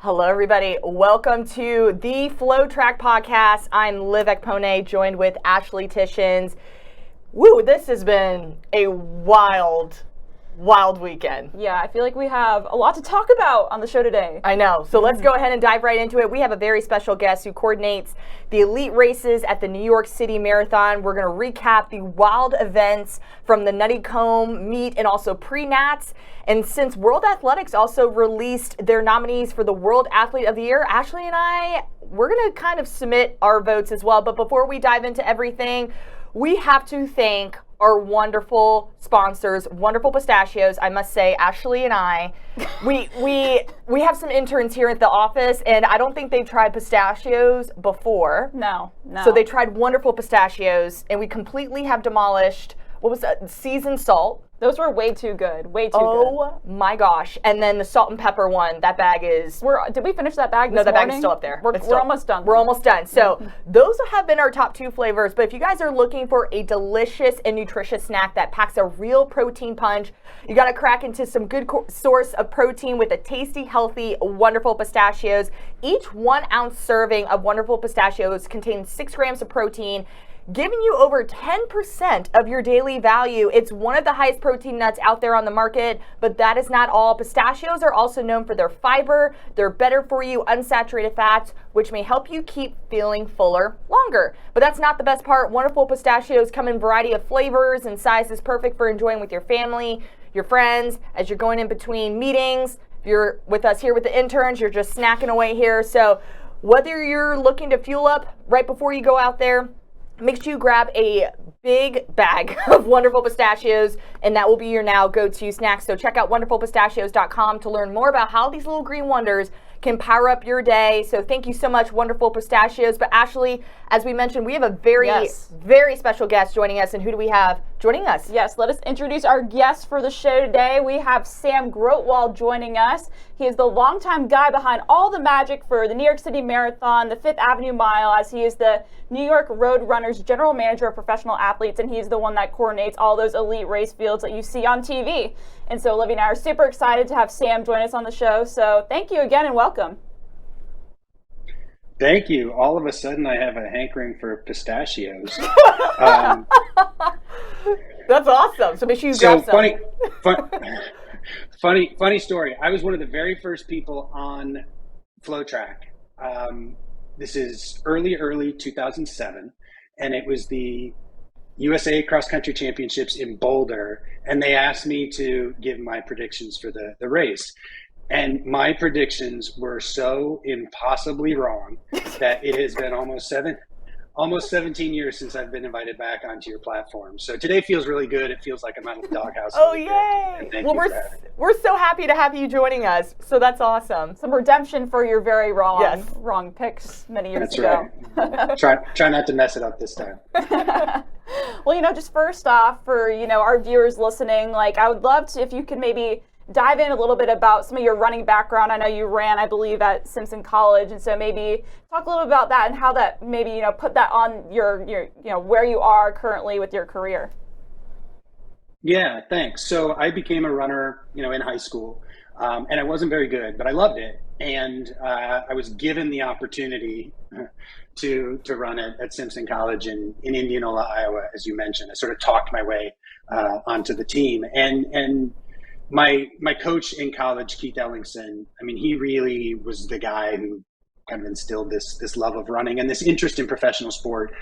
Hello, everybody. Welcome to the FloTrack podcast. I'm Liv Ekpone, joined with Ashley Tishins. Woo, this has been a wild weekend. Yeah, I feel like we have a lot to talk about on the show today. I know. So let's go ahead and dive right into it. We have a very special guest who coordinates the elite races at the New York City Marathon. We're going to recap the wild events from the Nutty Comb meet and also pre-nats. And since World Athletics also released their nominees for the World Athlete of the Year, Ashley and we're going to kind of submit our votes as well. But before we dive into everything, we have to thank our wonderful sponsors, Wonderful Pistachios. I must say, Ashley and we have some interns here at the office, and I don't think they've tried pistachios before. No. So they tried Wonderful Pistachios, and we completely have demolished, what was that, seasoned salt. Those were way too good. Way too good. Oh my gosh. And then the salt and pepper one, that bag is... Did we finish that bag this No, that morning? bag is still up there. We're almost done. We're almost done. So those have been our top two flavors. But if you guys are looking for a delicious and nutritious snack that packs a real protein punch, you got to crack into some good source of protein with a tasty, healthy, Wonderful Pistachios. Each 1 ounce serving of Wonderful Pistachios contains 6 grams of protein, giving you over 10% of your daily value. It's one of the highest protein nuts out there on the market, but that is not all. Pistachios are also known for their fiber, their better for you unsaturated fats, which may help you keep feeling fuller longer. But that's not the best part. Wonderful Pistachios come in a variety of flavors and sizes, perfect for enjoying with your family, your friends, as you're going in between meetings. If you're with us here with the interns, you're just snacking away here. So whether you're looking to fuel up right before you go out there, make sure you grab a big bag of Wonderful Pistachios, and that will be your now go-to snack. So check out wonderfulpistachios.com to learn more about how these little green wonders can power up your day. So thank you so much, Wonderful Pistachios. But Ashley, as we mentioned, we have a very special guest joining us. And who do we have joining us? Yes, let us introduce our guest for the show today. We have Sam Grotewold joining us. He is the longtime guy behind all the magic for the New York City Marathon, the Fifth Avenue Mile, as he is the New York Road Runners General Manager of Professional Athletes, and he's the one that coordinates all those elite race fields that you see on TV. And so Olivia and I are super excited to have Sam join us on the show. So thank you again and welcome. Thank you. All of a sudden, I have a hankering for pistachios. That's awesome. So make sure you grab some. Funny story. I was one of the very first people on FloTrack. This is early 2007, and it was the USA Cross Country Championships in Boulder, and they asked me to give my predictions for the race. And my predictions were so impossibly wrong that it has been almost 17 years since I've been invited back onto your platform. So today feels really good. It feels like I'm out of the doghouse. Oh, yay. Well, we're so happy to have you joining us. So that's awesome. Some redemption for your very wrong picks many years ago. Right. try not to mess it up this time. Well, just first off, for, our viewers listening, I would love to, if you could maybe dive in a little bit about some of your running background. I know you ran, I believe, at Simpson College, and so maybe talk a little bit about that and how that maybe, put that on your where you are currently with your career. Yeah, thanks. So I became a runner, in high school, and I wasn't very good, but I loved it. And I was given the opportunity to run at Simpson College in Indianola, Iowa, as you mentioned. I sort of talked my way onto the team. And my coach in college, Keith Ellingson, he really was the guy who kind of instilled this love of running and this interest in professional sport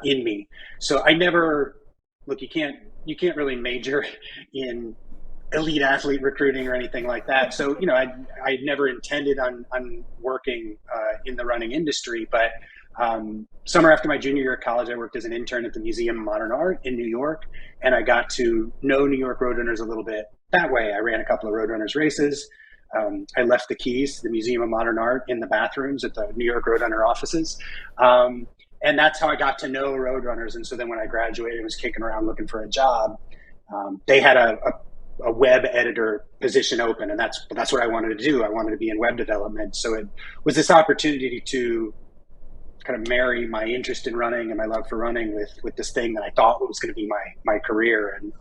in me. So I never, you can't really major in elite athlete recruiting or anything like that. So, I never intended on working in the running industry, but summer after my junior year of college, I worked as an intern at the Museum of Modern Art in New York, and I got to know New York Roadrunners a little bit that way. I ran a couple of Roadrunners races. I left the keys to the Museum of Modern Art in the bathrooms at the New York Roadrunner offices. And that's how I got to know Roadrunners. And so then when I graduated and was kicking around looking for a job, they had a web editor position open, and that's what I wanted to do. I wanted to be in web development. So it was this opportunity to kind of marry my interest in running and my love for running with this thing that I thought was going to be my career. And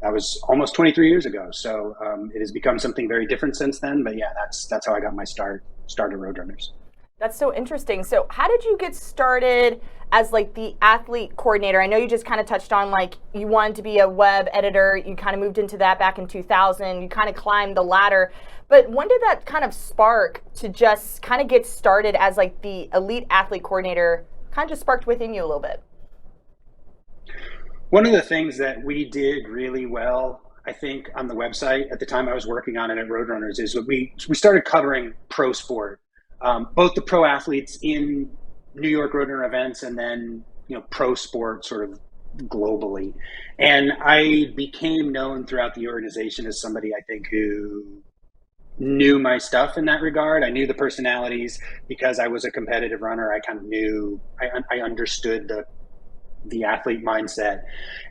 that was almost 23 years ago. So it has become something very different since then. But yeah, that's how I got my start at Roadrunners. That's so interesting. So how did you get started as like the athlete coordinator? I know you just kind of touched on like you wanted to be a web editor. You kind of moved into that back in 2000. You kind of climbed the ladder. But when did that kind of spark to just kind of get started as like the elite athlete coordinator kind of just sparked within you a little bit? One of the things that we did really well, I think, on the website at the time I was working on it at Roadrunners is that we started covering pro sport. Both the pro athletes in New York Roadrunner events and then, pro sport sort of globally. And I became known throughout the organization as somebody, I think, who knew my stuff in that regard. I knew the personalities because I was a competitive runner. I kind of knew, I understood the athlete mindset.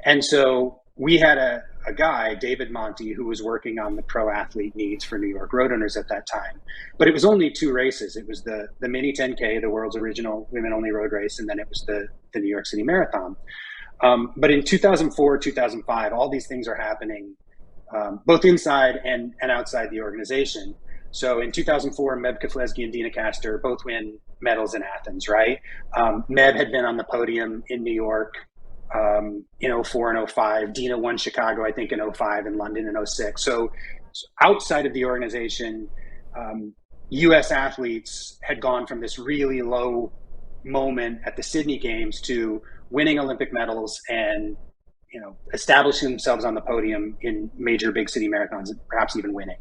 And so we had a guy, David Monty, who was working on the pro athlete needs for New York Roadrunners at that time. But it was only 2 races. It was the mini 10K, the world's original women-only road race, and then it was the New York City Marathon. But in 2004, 2005, all these things are happening both inside and outside the organization. So in 2004, Meb Keflezighi and Dina Castor both win medals in Athens, right? Meb had been on the podium in New York in 04 and 05. Dina won Chicago, I think, in 05 and London in 06. So outside of the organization, U.S. athletes had gone from this really low moment at the Sydney Games to winning Olympic medals and establishing themselves on the podium in major big city marathons, perhaps even winning.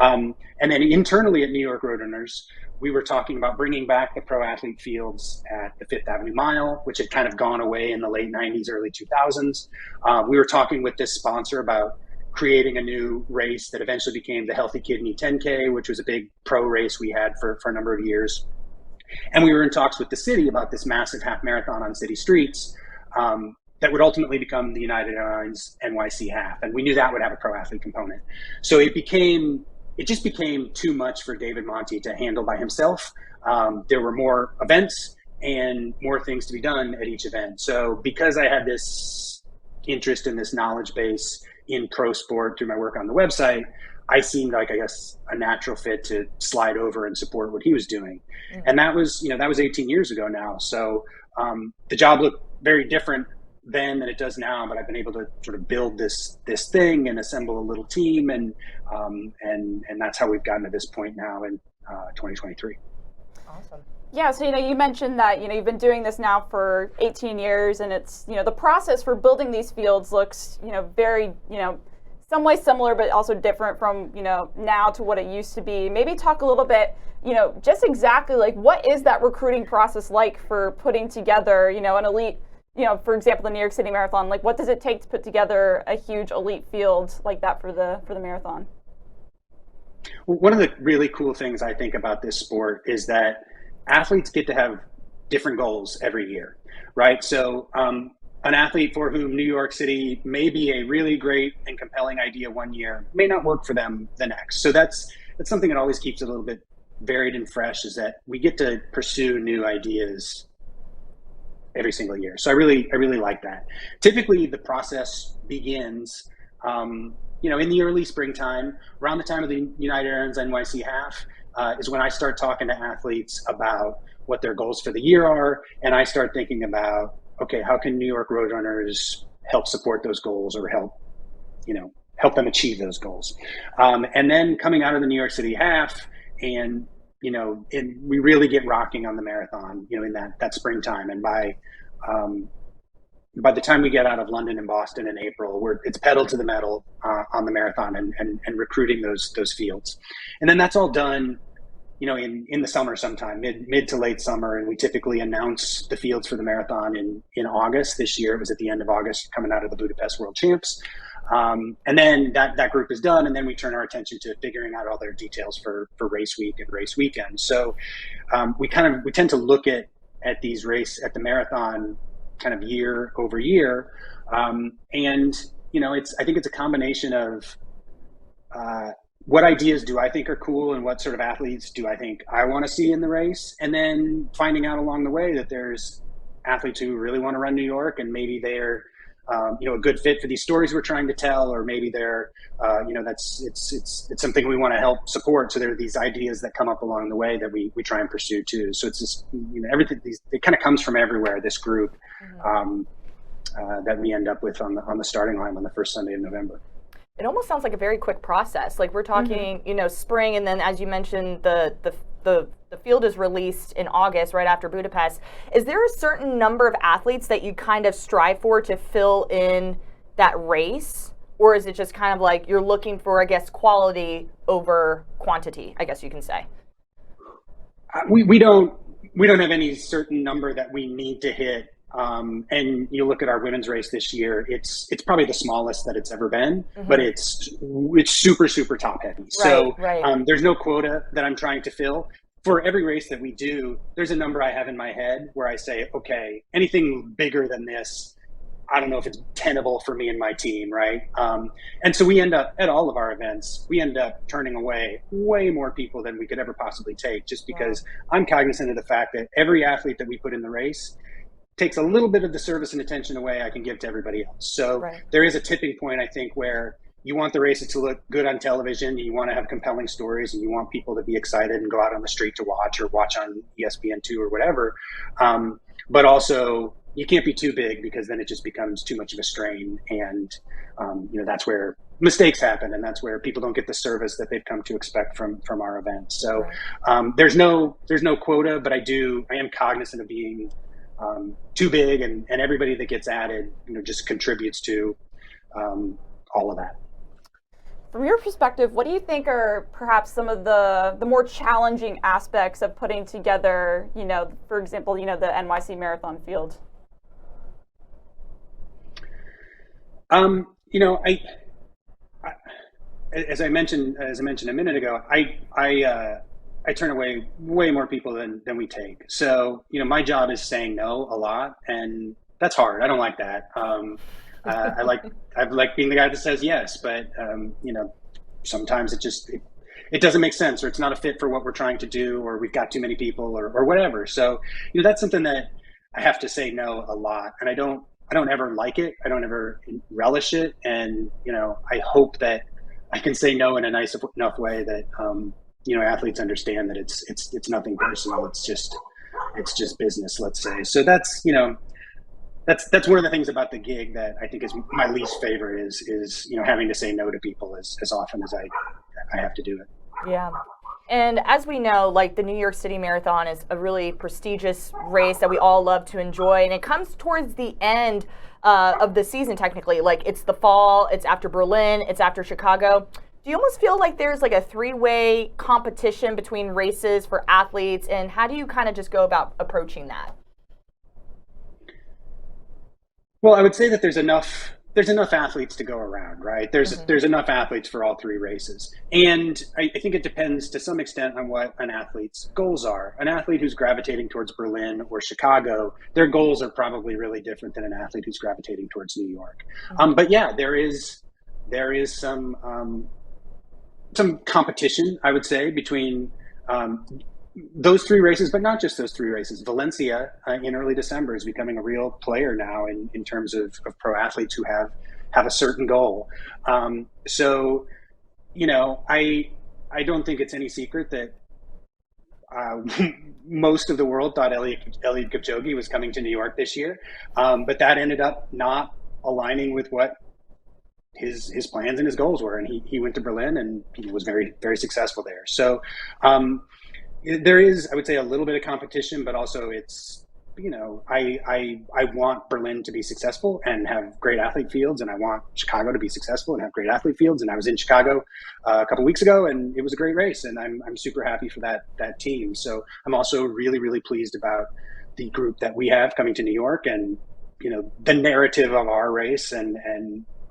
And then internally at New York Roadrunners, we were talking about bringing back the pro athlete fields at the Fifth Avenue Mile, which had kind of gone away in the late 90s, early 2000s. We were talking with this sponsor about creating a new race that eventually became the Healthy Kidney 10K, which was a big pro race we had for a number of years. And we were in talks with the city about this massive half marathon on city streets that would ultimately become the United Airlines NYC half. And we knew that would have a pro athlete component. So it just became too much for David Monty to handle by himself. There were more events and more things to be done at each event. So because I had this interest in this knowledge base in pro sport through my work on the website, I seemed like, I guess, a natural fit to slide over and support what he was doing. Mm-hmm. And that was 18 years ago now. So the job looked very different then than it does now, but I've been able to sort of build this thing and assemble a little team, and that's how we've gotten to this point now in 2023. Awesome. Yeah, so you mentioned that you've been doing this now for 18 years, and it's the process for building these fields looks very some ways similar, but also different from now to what it used to be. Maybe talk a little bit just exactly like what is that recruiting process like for putting together an elite. For example, the New York City Marathon, like what does it take to put together a huge elite field like that for the marathon? Well, one of the really cool things I think about this sport is that athletes get to have different goals every year, right? So an athlete for whom New York City may be a really great and compelling idea one year may not work for them the next. So that's something that always keeps it a little bit varied and fresh, is that we get to pursue new ideas every single year. So I really like that. Typically the process begins, in the early springtime, around the time of the United Airlines NYC half, is when I start talking to athletes about what their goals for the year are. And I start thinking about, okay, how can New York Roadrunners help support those goals or help them achieve those goals? And then coming out of the New York City half and we really get rocking on the marathon, in that springtime. And by the time we get out of London and Boston in April, it's pedal to the metal on the marathon and recruiting those fields. And then that's all done, in the summer sometime, mid to late summer. And we typically announce the fields for the marathon in August. This year it was at the end of August, coming out of the Budapest World Champs. And then that group is done, and then we turn our attention to figuring out all their details for race week and race weekend. So we tend to look at the marathon kind of year over year, and I think it's a combination of what ideas do I think are cool and what sort of athletes do I think I want to see in the race, and then finding out along the way that there's athletes who really want to run New York and maybe they're a good fit for these stories we're trying to tell, or maybe they're, it's something we want to help support. So there are these ideas that come up along the way that we try and pursue too. So it's just, everything, it kind of comes from everywhere, this group, that we end up with on the starting line on the first Sunday of November. It almost sounds like a very quick process. Like we're talking, spring, and then as you mentioned, the field is released in August, right after Budapest. Is there a certain number of athletes that you kind of strive for to fill in that race? Or is it just kind of like you're looking for, I guess, quality over quantity, I guess you can say? We don't have any certain number that we need to hit. And you look at our women's race this year, it's probably the smallest that it's ever been, but it's super, super top heavy. So there's no quota that I'm trying to fill. For every race that we do, there's a number I have in my head where I say, okay, anything bigger than this, I don't know if it's tenable for me and my team, right? And so we end up, at all of our events, we end up turning away way more people than we could ever possibly take, just because I'm cognizant of the fact that every athlete that we put in the race takes a little bit of the service and attention away I can give to everybody else. So there is a tipping point, I think, where you want the races to look good on television, you want to have compelling stories, and you want people to be excited and go out on the street to watch, or watch on ESPN2 or whatever. But also, you can't be too big, because then it just becomes too much of a strain. And, that's where mistakes happen, and that's where people don't get the service that they've come to expect from our events. So there's no quota, but I am cognizant of being too big, and everybody that gets added, just contributes to all of that. From your perspective, what do you think are perhaps some of the more challenging aspects of putting together, for example, the NYC Marathon field? As I mentioned a minute ago, I turn away way more people than we take. So, my job is saying no a lot, and that's hard. I don't like that. I like being the guy that says yes, but sometimes it doesn't make sense, or it's not a fit for what we're trying to do, or we've got too many people, or whatever. So, that's something that I have to say no a lot, and I don't ever like it. I don't ever relish it, and I hope that I can say no in a nice enough way that athletes understand that it's nothing personal. It's just business, let's say. So that's that's one of the things about the gig that I think is my least favorite is having to say no to people as often as I have to do it. Yeah. And as we know, like the New York City Marathon is a really prestigious race that we all love to enjoy, and it comes towards the end of the season technically. Like it's the fall, it's after Berlin, it's after Chicago. Do you almost feel like there's like a three-way competition between races for athletes, and how do you kind of just go about approaching that? Well, I would say that there's enough athletes to go around, right? There's enough athletes for all three races. And I think it depends to some extent on what an athlete's goals are. An athlete who's gravitating towards Berlin or Chicago, their goals are probably really different than an athlete who's gravitating towards New York. But yeah, there is some competition, I would say, between those three races, but not just those three races. Valencia in early December is becoming a real player now in terms of pro athletes who have a certain goal. So, I don't think it's any secret that most of the world thought Eliud Kipchoge was coming to New York this year, but that ended up not aligning with what his plans and his goals were, and he went to Berlin and he was very, very successful there. So there is, I would say, a little bit of competition, but also it's, I want Berlin to be successful and have great athlete fields, and I want Chicago to be successful and have great athlete fields. And I was in Chicago a couple weeks ago, and it was a great race, and I'm super happy for that team. So I'm also really, really pleased about the group that we have coming to New York, and the narrative of our race, and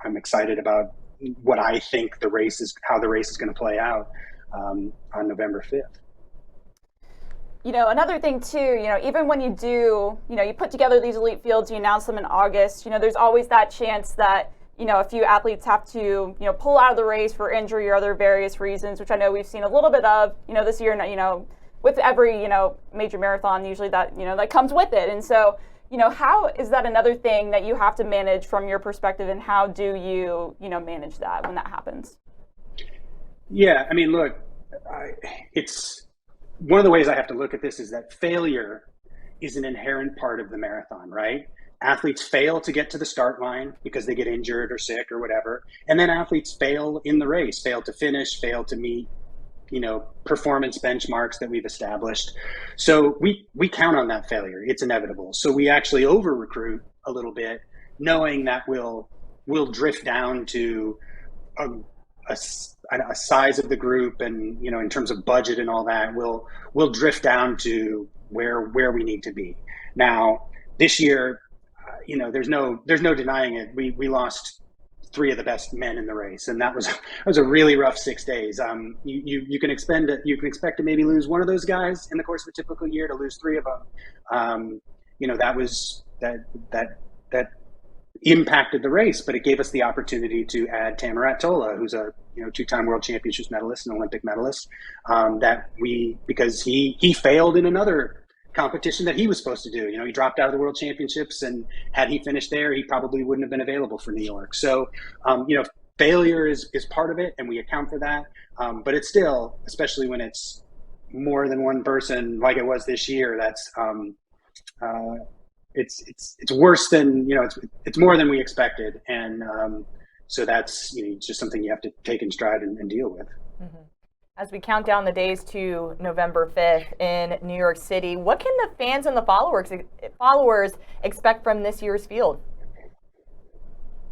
I'm excited about what I think how the race is going to play out on November 5th. Another thing too, even when you do, you put together these elite fields, you announce them in August, there's always that chance that, a few athletes have to, pull out of the race for injury or other various reasons, which I know we've seen a little bit of, this year, with every, major marathon, usually that, that comes with it. And so, how is that another thing that you have to manage from your perspective, and how do you, manage that when that happens? Yeah, I mean, look, it's one of the ways I have to look at this is that failure is an inherent part of the marathon, right? Athletes fail to get to the start line because they get injured or sick or whatever. And then athletes fail in the race, fail to finish, fail to meet, performance benchmarks that we've established. So we count on that failure. It's inevitable. So we actually over recruit a little bit, knowing that we'll drift down to a size of the group, and in terms of budget and all that, we'll drift down to where we need to be. Now, this year, there's no denying it. We lost 3 of the best men in the race, and that was a really rough 6 days. You can expect to maybe lose one of those guys in the course of a typical year. To lose 3 of them, that impacted the race, but it gave us the opportunity to add Tamarat Tola, who's a 2-time world championships medalist and Olympic medalist, because he failed in another competition that he was supposed to do. He dropped out of the world championships, and had he finished there, he probably wouldn't have been available for New York. So failure is part of it, and we account for that, but it's still, especially when it's more than one person like it was this year, that's it's worse than it's more than we expected, and so that's just something you have to take in stride and deal with. Mm-hmm. As we count down the days to November 5th in New York City, what can the fans and the followers expect from this year's field?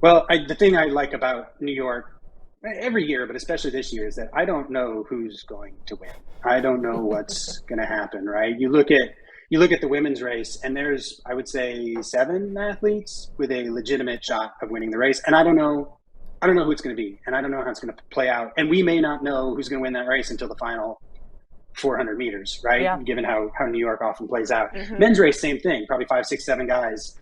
Well, the thing I like about New York every year, but especially this year, is that I don't know who's going to win. I don't know what's going to happen, right? You look at the women's race, and there's, I would say, 7 athletes with a legitimate shot of winning the race, and I don't know who it's going to be, and I don't know how it's going to play out. And we may not know who's going to win that race until the final 400 meters, right? Yeah. Given how New York often plays out. Mm-hmm. Men's race, same thing, probably 5, 6, 7 guys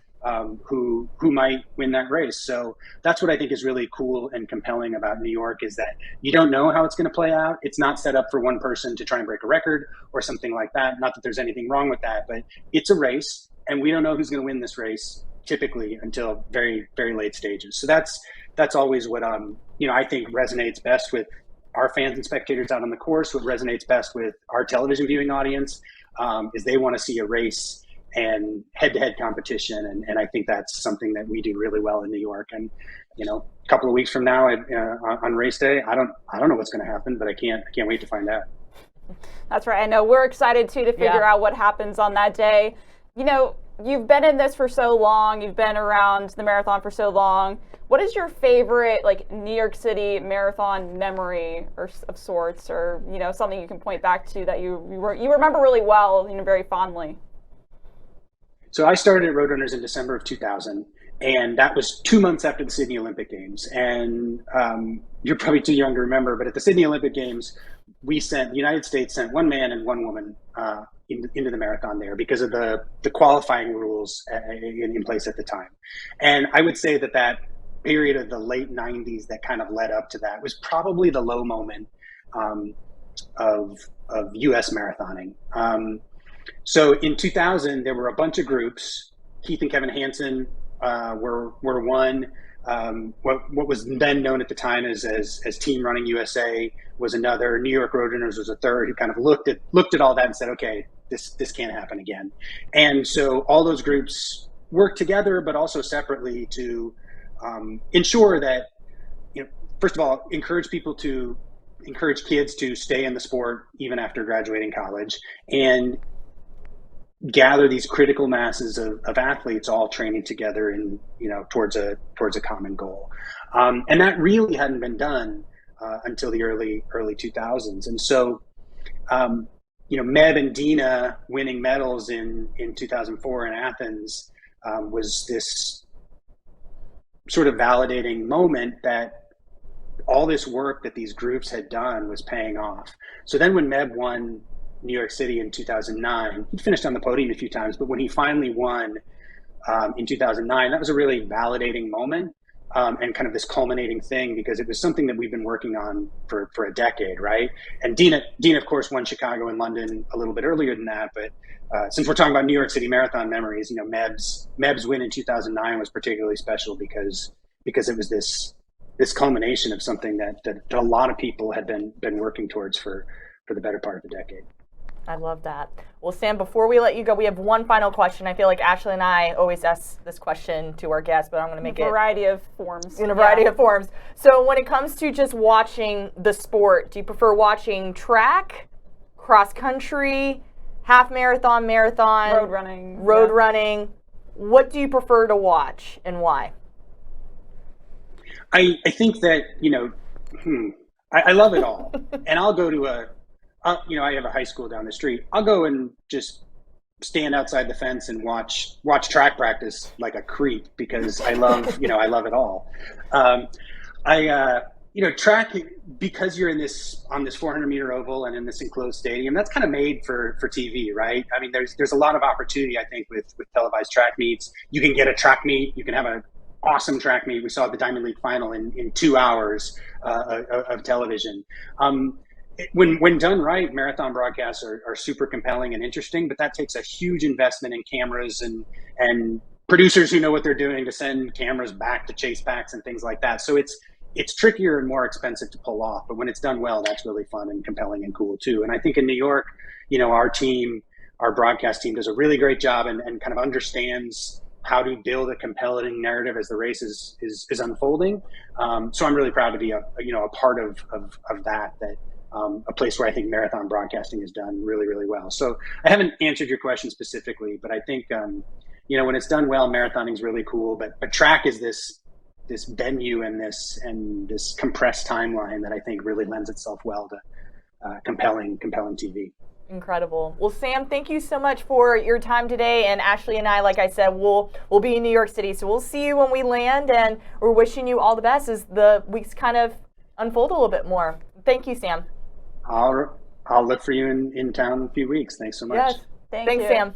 who might win that race. So that's what I think is really cool and compelling about New York, is that you don't know how it's going to play out. It's not set up for one person to try and break a record or something like that. Not that there's anything wrong with that, but it's a race, and we don't know who's going to win this race typically until very, very late stages. So that's always what I think resonates best with our fans and spectators out on the course. What resonates best with our television viewing audience is they want to see a race and head-to-head competition, and I think that's something that we do really well in New York. And a couple of weeks from now on race day, I don't know what's going to happen, but I can't wait to find out. That's right. I know we're excited too to figure out what happens on that day. You've been in this for so long. You've been around the marathon for so long. What is your favorite, New York City marathon memory or of sorts, or something you can point back to that you remember really well, very fondly? So I started at Roadrunners in December of 2000, and that was 2 months after the Sydney Olympic Games. And you're probably too young to remember, but at the Sydney Olympic Games, the United States sent 1 man and 1 woman into the marathon there because of the qualifying rules in place at the time. And I would say that period of the late 90s that kind of led up to that was probably the low moment of U.S. marathoning. So in 2000, there were a bunch of groups. Keith and Kevin Hansen were one. What was then known at the time as Team Running USA was another. New York Roadrunners was a third, who kind of looked at all that and said, okay, this can't happen again. And so all those groups worked together, but also separately to ensure that, first of all, encourage kids to stay in the sport even after graduating college, and gather these critical masses of athletes all training together in towards a common goal, and that really hadn't been done until the early 2000s. And so Meb and Dina winning medals in 2004 in Athens was this sort of validating moment that all this work that these groups had done was paying off. So then when Meb won New York City in 2009, he finished on the podium a few times, but when he finally won in 2009, that was a really validating moment and kind of this culminating thing, because it was something that we've been working on for a decade, right? And Dean, of course, won Chicago and London a little bit earlier than that, but since we're talking about New York City Marathon memories, Meb's win in 2009 was particularly special because it was this culmination of something that a lot of people had been working towards for the better part of a decade. I love that. Well, Sam, before we let you go, we have one final question. I feel like Ashley and I always ask this question to our guests, but I'm going to make it in a variety of forms. So when it comes to just watching the sport, do you prefer watching track, cross country, half marathon, road running? What do you prefer to watch and why? I think that, I love it all. And I'll go to I have a high school down the street. I'll go and just stand outside the fence and watch track practice like a creep, because I love, I love it all. Track, because you're on this 400-meter oval and in this enclosed stadium, that's kind of made for TV, right? I mean, there's a lot of opportunity, I think, with televised track meets. You can get a track meet. You can have an awesome track meet. We saw the Diamond League final in 2 hours of television. When done right, marathon broadcasts are super compelling and interesting, but that takes a huge investment in cameras and producers who know what they're doing to send cameras back to chase packs and things like that. So it's trickier and more expensive to pull off, but when it's done well, that's really fun and compelling and cool too. And I think in New York, our broadcast team does a really great job and kind of understands how to build a compelling narrative as the race is unfolding. So I'm really proud to be a part of that. A place where I think marathon broadcasting is done really, really well. So I haven't answered your question specifically, but I think, when it's done well, marathoning is really cool, but track is this venue and this compressed timeline that I think really lends itself well to compelling TV. Incredible. Well, Sam, thank you so much for your time today. And Ashley and I, like I said, we'll be in New York City. So we'll see you when we land, and we're wishing you all the best as the weeks kind of unfold a little bit more. Thank you, Sam. I'll look for you in town in a few weeks. Thanks so much. Yes. Thanks, Sam.